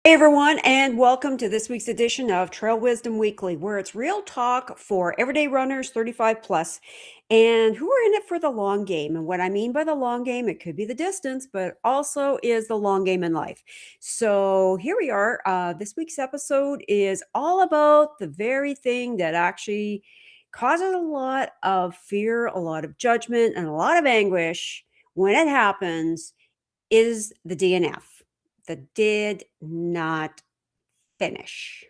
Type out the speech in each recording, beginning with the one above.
Hey everyone, and welcome to this week's edition of Trail Wisdom Weekly, where it's real talk for everyday runners 35 plus and who are in it for the long game. And what I mean by the long game, it could be the distance, but also is the long game in life. So here we are. This week's episode is all about the very thing that actually causes a lot of fear, a lot of judgment, and a lot of anguish when it happens is the DNF, the did not finish.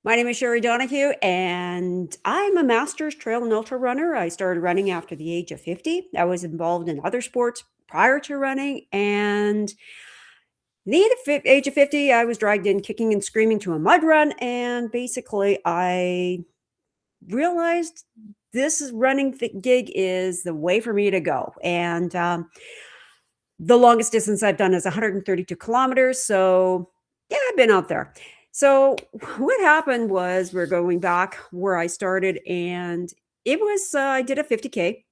My name is Sherry Donahue, and I'm a master's trail and ultra runner. I started running after the age of 50. I was involved in other sports prior to running, and the age of 50, I was dragged in kicking and screaming to a mud run, and basically I realized gig is the way for me to go. And the longest distance I've done is 132 kilometers. So, yeah, I've been out there. So, what happened was we're going back where I started, and it was, I did a 50K,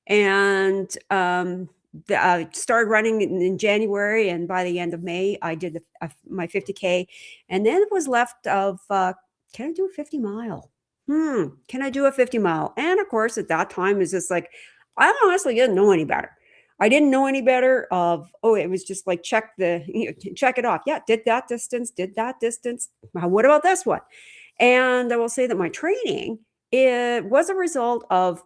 and I started running in January. And by the end of May, I did my 50K. And then it was left of, can I do a 50 mile? Can I do a 50 mile? And of course, at that time, it's just like, I honestly didn't know any better. I didn't know any better it was just like, check it off. Yeah, did that distance. What about this one? And I will say that my training, it was a result of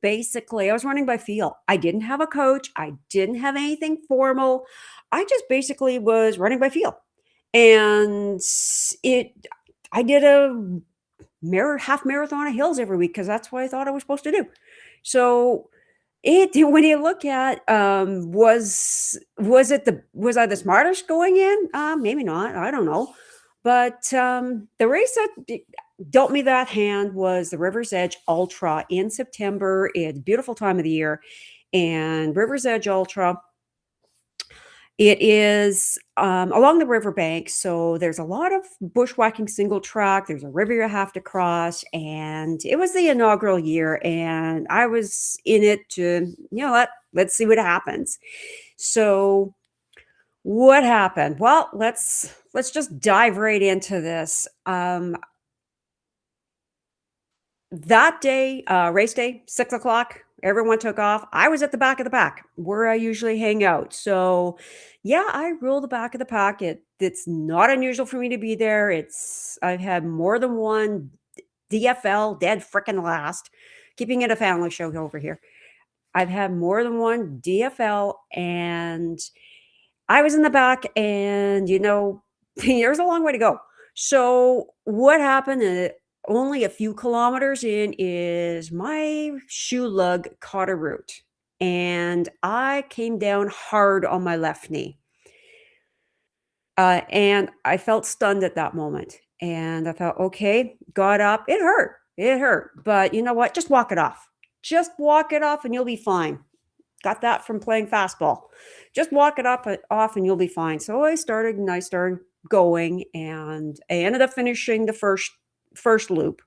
basically, I was running by feel. I didn't have a coach. I didn't have anything formal. I just basically was running by feel. And I did a half marathon of hills every week because that's what I thought I was supposed to do. So when you look at was I the smartest going in? Maybe not. I don't know. But the race that dealt me that hand was the River's Edge Ultra in September. It's a beautiful time of the year, and River's Edge Ultra. It is along the riverbank, so there's a lot of bushwhacking single track. There's a river you have to cross, and it was the inaugural year, and I was in it to, let's see what happens. So what happened? Well, let's just dive right into this. That day, race day, 6 o'clock, everyone took off. I was at the back of the pack where I usually hang out. So, yeah, I rule the back of the pack. It's not unusual for me to be there. I've had more than one DFL, dead frickin' last, keeping it a family show over here. I've had more than one DFL, and I was in the back, and there's a long way to go. So what happened? Only a few kilometers in is my shoe lug caught a root, and I came down hard on my left knee. And I felt stunned at that moment. And I thought, okay, got up. It hurt. It hurt. But you know what? Just walk it off. Just walk it off and you'll be fine. Got that from playing fastball. Just walk it off and you'll be fine. So I started going, and I ended up finishing the first loop.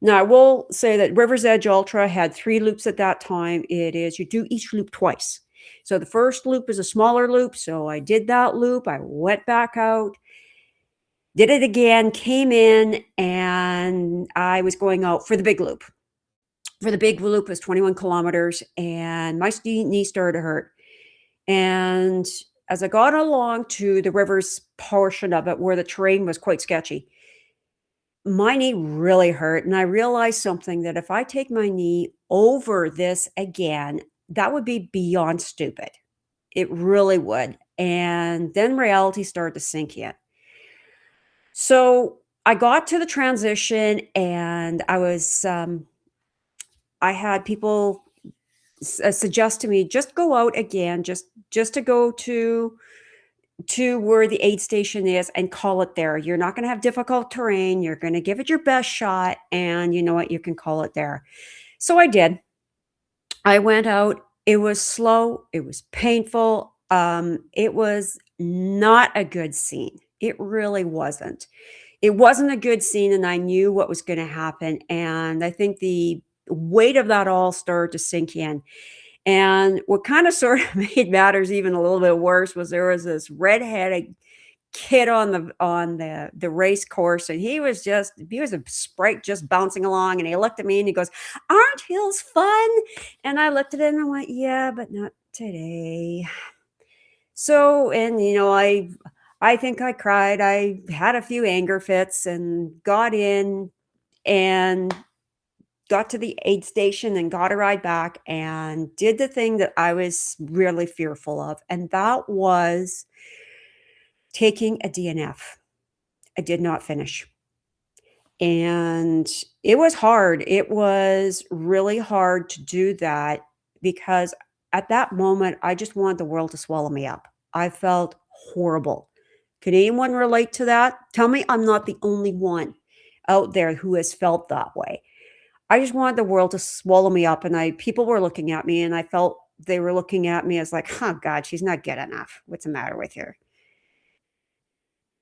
Now, I will say that River's Edge Ultra had 3 loops at that time. It is, you do each loop twice. So the first loop is a smaller loop. So I did that loop. I went back out, did it again, came in, and I was going out for the big loop. For the big loop was 21 kilometers, and my knee started to hurt. And as I got along to the river's portion of it where the terrain was quite sketchy, my knee really hurt. And I realized something, that if I take my knee over this again, that would be beyond stupid. It really would. And then reality started to sink in. So I got to the transition, and I had people suggest to me, just go out again, just to go to where the aid station is and call it there. You're not going to have difficult terrain. You're going to give it your best shot, and you know what? You can call it there. So I did. I went out. It was slow. It was painful. It was not a good scene. It really wasn't. It wasn't a good scene, and I knew what was going to happen. And I think the weight of that all started to sink in. And what kind of sort of made matters even a little bit worse was there was this redheaded kid on the race course, and he was a sprite just bouncing along, and he looked at me and he goes, "Aren't hills fun?" And I looked at him and I went, "Yeah, but not today." So, and I think I cried. I had a few anger fits and got in and got to the aid station and got a ride back and did the thing that I was really fearful of, and that was taking a DNF. I did not finish. And it was hard. It was really hard to do that because at that moment, I just wanted the world to swallow me up. I felt horrible. Can anyone relate to that? Tell me I'm not the only one out there who has felt that way. I just wanted the world to swallow me up, and I people were looking at me, and I felt they were looking at me as like, "Oh God, she's not good enough. What's the matter with her?"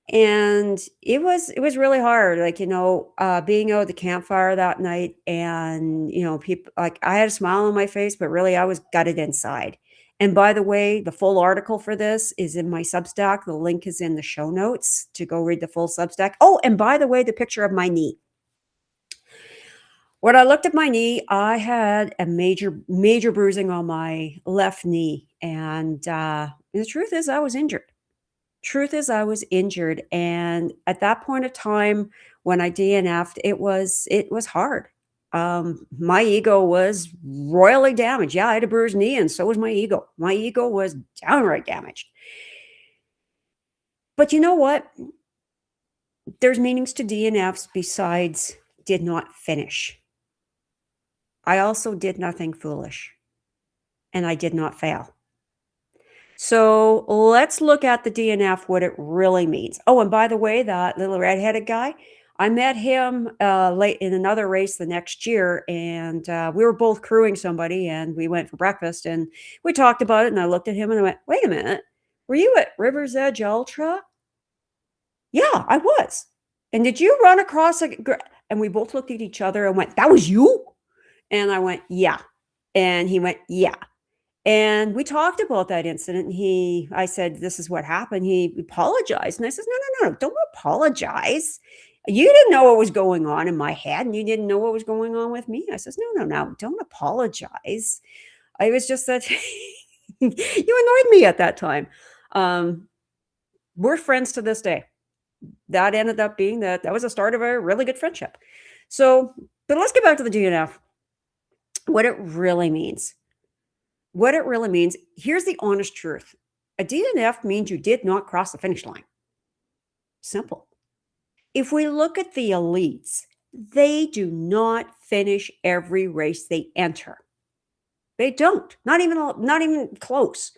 And it was really hard, like, being out at the campfire that night and, people like, I had a smile on my face, but really I was gutted inside. And by the way, the full article for this is in my Substack. The link is in the show notes to go read the full Substack. Oh, and by the way, the picture of my knee. When I looked at my knee, I had a major, major bruising on my left knee, and, the truth is I was injured. Truth is I was injured, and at that point of time when I DNF'd, it was hard. My ego was royally damaged. Yeah, I had a bruised knee, and so was my ego. My ego was downright damaged. But you know what? There's meanings to DNFs besides did not finish. I also did nothing foolish, and I did not fail. So let's look at the DNF, what it really means. Oh, and by the way, that little redheaded guy, I met him late in another race the next year, and we were both crewing somebody, and we went for breakfast, and we talked about it. And I looked at him and I went, "Wait a minute, were you at River's Edge Ultra?" "Yeah, I was." "And did you run across a?" And we both looked at each other and went, "That was you?" And I went, "Yeah." And he went, "Yeah." And we talked about that incident, and I said, "This is what happened." He apologized, and I says, "No, no, no, don't apologize. You didn't know what was going on in my head, and you didn't know what was going on with me." I says, "No, no, no, don't apologize. I was just that you annoyed me at that time." Um, we're friends to this day. That ended up being that was the start of a really good friendship. So, but let's get back to the DNF, what it really means. What it really means, here's the honest truth. A DNF means you did not cross the finish line. Simple. If we look at the elites, they do not finish every race they enter. They don't. Not even close.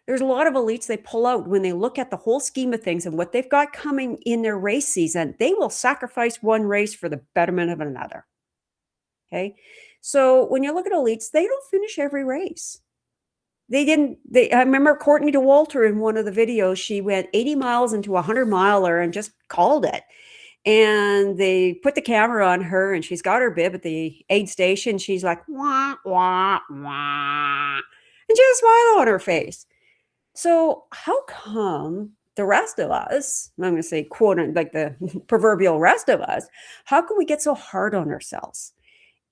There's a lot of elites they pull out when they look at the whole scheme of things and what they've got coming in their race season. They will sacrifice one race for the betterment of another. Okay? So when you look at elites, they don't finish every race. They didn't I remember Courtney DeWalter in one of the videos, she went 80 miles into a 100-miler and just called it. And they put the camera on her, and she's got her bib at the aid station. She's like, "Wah, wah, wah," and she has a smile on her face. So how come the rest of us, I'm gonna say, quote, like the proverbial rest of us, how can we get so hard on ourselves?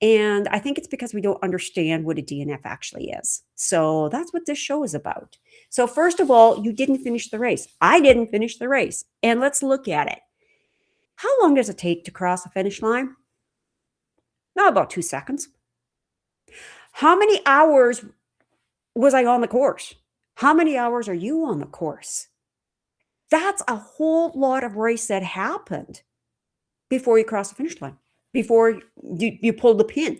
And I think it's because we don't understand what a DNF actually is. So that's what this show is about. So first of all, you didn't finish the race. I didn't finish the race. And let's look at it. How long does it take to cross the finish line? Not about 2 seconds. How many hours was I on the course? How many hours are you on the course? That's a whole lot of race that happened before you cross the finish line, before you pulled the pin.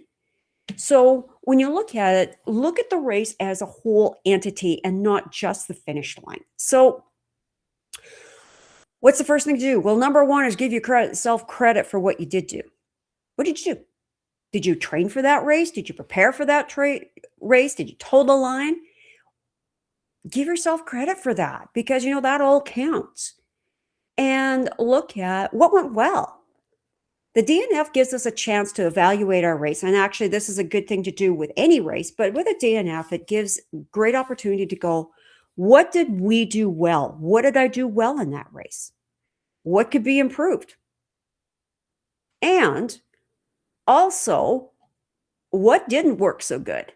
So when you look at it, look at the race as a whole entity and not just the finish line. So what's the first thing to do? Well, number one is give yourself credit for what you did do. What did you do? Did you train for that race? Did you prepare for that race? Did you toe the line? Give yourself credit for that because, that all counts. And look at what went well. The DNF gives us a chance to evaluate our race. And actually, this is a good thing to do with any race, but with a DNF, it gives great opportunity to go, what did we do well? What did I do well in that race? What could be improved? And also, what didn't work so good?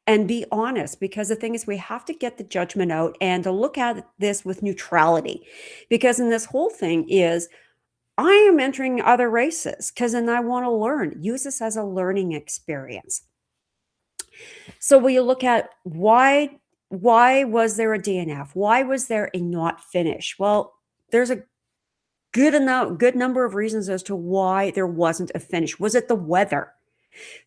And be honest, because the thing is, we have to get the judgment out and to look at this with neutrality. Because in this whole thing is, I am entering other races because then I want to learn. Use this as a learning experience. So will you look at why was there a DNF? Why was there a not finish? Well, there's a good number of reasons as to why there wasn't a finish. Was it the weather?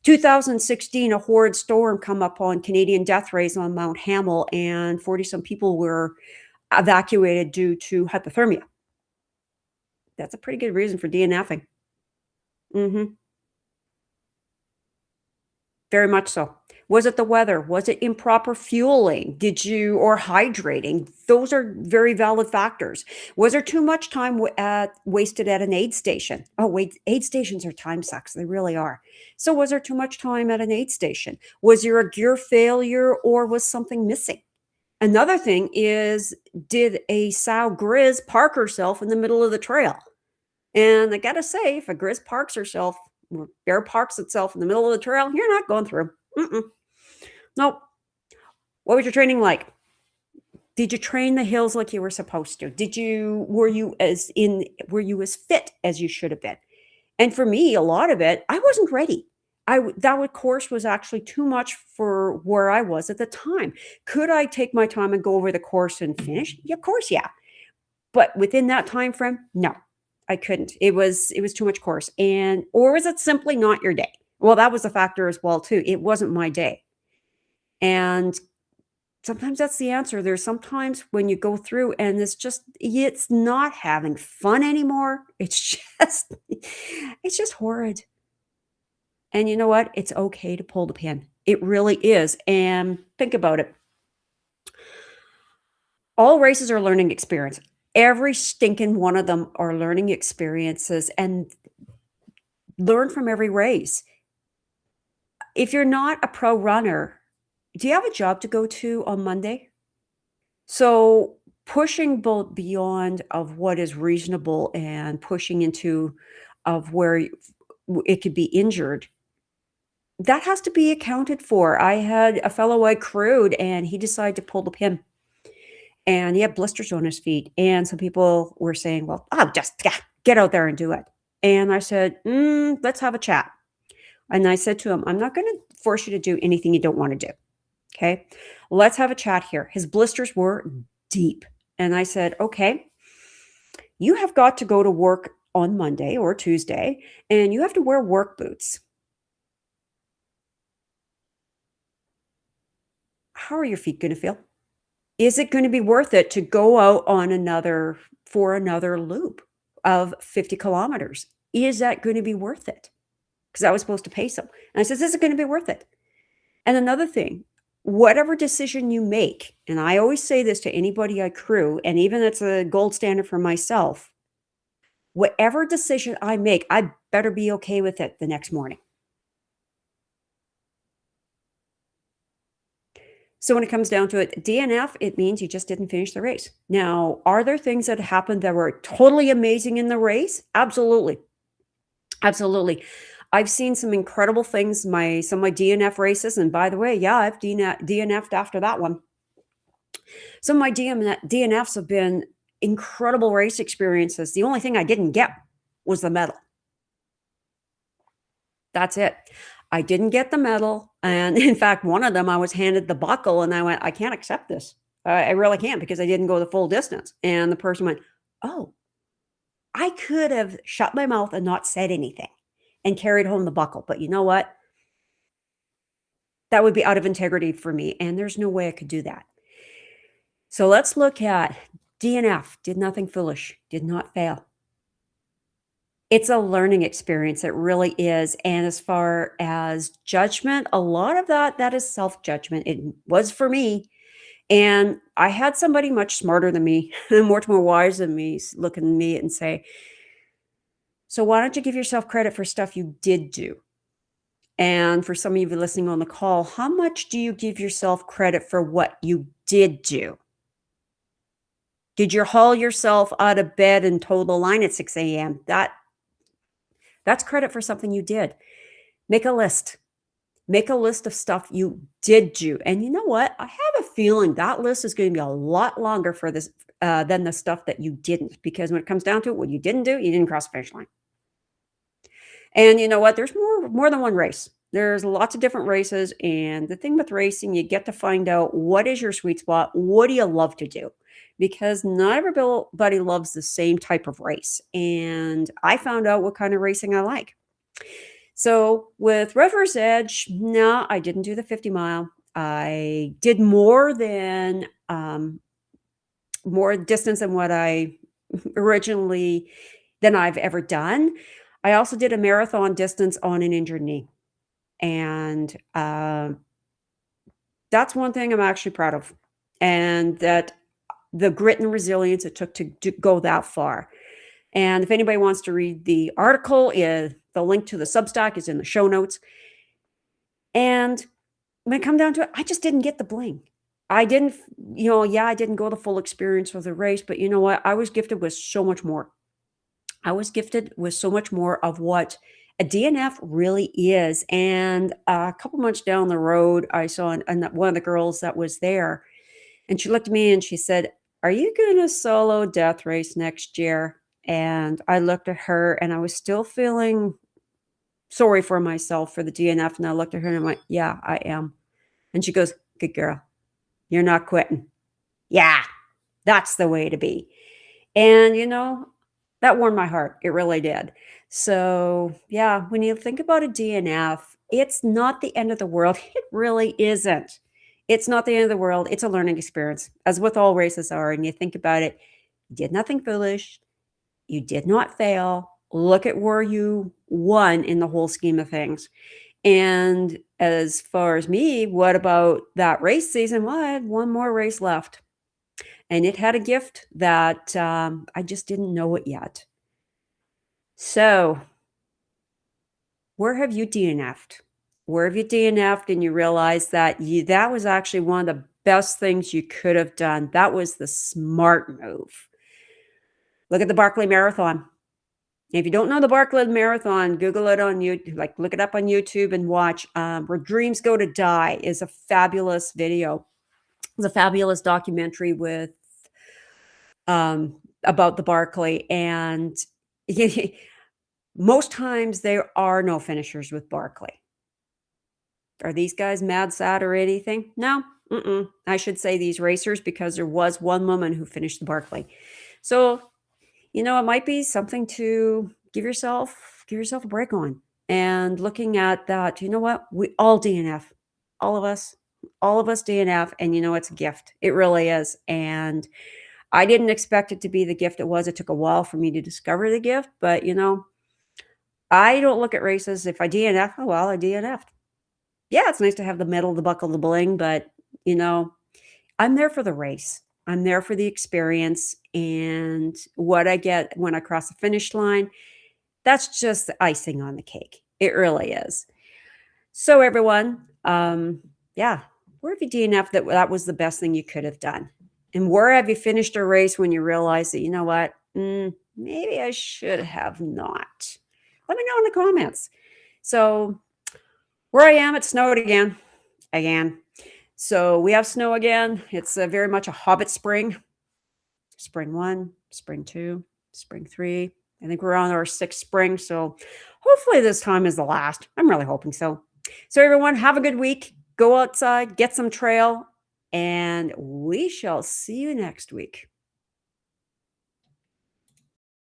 2016, a horrid storm come up on Canadian death rays on Mount Hamel, and 40 some people were evacuated due to hypothermia. That's a pretty good reason for DNFing. Mhm. Very much so. Was it the weather? Was it improper fueling? Did you or hydrating? Those are very valid factors. Was there too much time wasted at an aid station? Oh, wait, aid stations are time sucks. They really are. So, was there too much time at an aid station? Was there a gear failure or was something missing? Another thing is, did a sow Grizz park herself in the middle of the trail? And I gotta say, if a Grizz parks herself, or bear parks itself in the middle of the trail, you're not going through. Mm-mm. Nope. What was your training like? Did you train the hills like you were supposed to? Were you as fit as you should have been? And for me, a lot of it, I wasn't ready. Course was actually too much for where I was at the time. Could I take my time and go over the course and finish? Yeah, of course, yeah. But within that time frame, no, I couldn't. It was too much course. And or was it simply not your day? Well, that was a factor as well too. It wasn't my day. And sometimes that's the answer. There's sometimes when you go through and it's not having fun anymore. It's just horrid. And you know what? It's okay to pull the pin. It really is. And think about it. All races are learning experience. Every stinking one of them are learning experiences, and learn from every race. If you're not a pro runner, do you have a job to go to on Monday? So pushing beyond of what is reasonable and pushing into of where it could be injured, that has to be accounted for. I had a fellow I crewed and he decided to pull the pin and he had blisters on his feet. And some people were saying, well, oh, just get out there and do it. And I said, let's have a chat. And I said to him, I'm not going to force you to do anything you don't want to do. Okay. Let's have a chat here. His blisters were deep. And I said, okay, you have got to go to work on Monday or Tuesday, and you have to wear work boots. How are your feet going to feel? Is it going to be worth it to go out on another loop of 50 kilometers? Is that going to be worth it? Because I was supposed to pace him. And I said, is it going to be worth it? And another thing, whatever decision you make, and I always say this to anybody I crew, and even it's a gold standard for myself, whatever decision I make, I better be okay with it the next morning. So when it comes down to it, DNF, it means you just didn't finish the race. Now, are there things that happened that were totally amazing in the race? Absolutely. Absolutely. I've seen some incredible things, some of my DNF races, and by the way, yeah, I've DNF'd after that one. Some of my DNFs have been incredible race experiences. The only thing I didn't get was the medal. That's it. I didn't get the medal, and in fact, one of them, I was handed the buckle, and I went, "I can't accept this. I really can't because I didn't go the full distance." And the person went, "Oh, I could have shut my mouth and not said anything and carried home the buckle, but you know what? That would be out of integrity for me, and there's no way I could do that." So let's look at DNF, did nothing foolish, did not fail. It's a learning experience, it really is, and as far as judgment, a lot of that is self-judgment. It was for me, and I had somebody much smarter than me, and much more wise than me look at me and say, So why don't you give yourself credit for stuff you did do? And for some of you listening on the call, how much do you give yourself credit for what you did do? Did you haul yourself out of bed and toe the line at 6 a.m.? That's credit for something you did. Make a list. Make a list of stuff you did do. And you know what? I have a feeling that list is going to be a lot longer for this than the stuff that you didn't. Because when it comes down to it, what you didn't do, you didn't cross the finish line. And you know what? There's more than one race. There's lots of different races. And the thing with racing, you get to find out what is your sweet spot? What do you love to do? Because not everybody loves the same type of race. And I found out what kind of racing I like. So with River's Edge, no, I didn't do the 50 mile. I did more distance than what I originally than I've ever done. I also did a marathon distance on an injured knee. And that's one thing I'm actually proud of. And that the grit and resilience it took to go that far. And if anybody wants to read the article, the link to the Substack is in the show notes. And when it come down to it, I just didn't get the bling. I didn't, I didn't go the full experience of the race, but you know what? I was gifted with so much more. I was gifted with so much more of what a DNF really is. And a couple months down the road, I saw one of the girls that was there, and she looked at me and she said, "Are you going to solo death race next year?" And I looked at her and I was still feeling sorry for myself for the DNF. And I looked at her and I went, "Yeah, I am." And she goes, "Good girl. You're not quitting." Yeah, that's the way to be. And, that warmed my heart. It really did. So, yeah, when you think about a DNF, it's not the end of the world. It really isn't. It's not the end of the world. It's a learning experience, as with all races are. And you think about it, you did nothing foolish. You did not fail. Look at where you won in the whole scheme of things. And as far as me, what about that race season? Well, I had one more race left. And it had a gift that I just didn't know it yet. So, where have you DNF'd? Where have you DNF'd and you realize that that was actually one of the best things you could have done? That was the smart move. Look at the Barkley Marathon. If you don't know the Barkley Marathon, Google it on YouTube, look it up on YouTube and watch. Where Dreams Go to Die is a fabulous video. It's a fabulous documentary with about the Barkley, and most times there are no finishers with Barkley. Are these guys mad, sad, or anything? No. I should say these racers, because there was one woman who finished the Barkley. So, it might be something to give yourself a break on. And looking at that, you know what? We all DNF. All of us DNF, and it's a gift. It really is. And I didn't expect it to be the gift it was. It took a while for me to discover the gift, but I don't look at races. If I DNF, oh well, I DNF'd. Yeah, it's nice to have the medal, the buckle, the bling, but I'm there for the race. I'm there for the experience, and what I get when I cross the finish line, that's just the icing on the cake. It really is. So everyone, yeah, where have you DNF'd that was the best thing you could have done? And where have you finished a race when you realize that, you know what, maybe I should have not? Let me know in the comments. So where I am, it snowed again. So we have snow again. It's very much a hobbit spring. Spring 1, spring 2, spring 3. I think we're on our 6th spring. So hopefully this time is the last. I'm really hoping so. So everyone, have a good week. Go outside, get some trail, and we shall see you next week.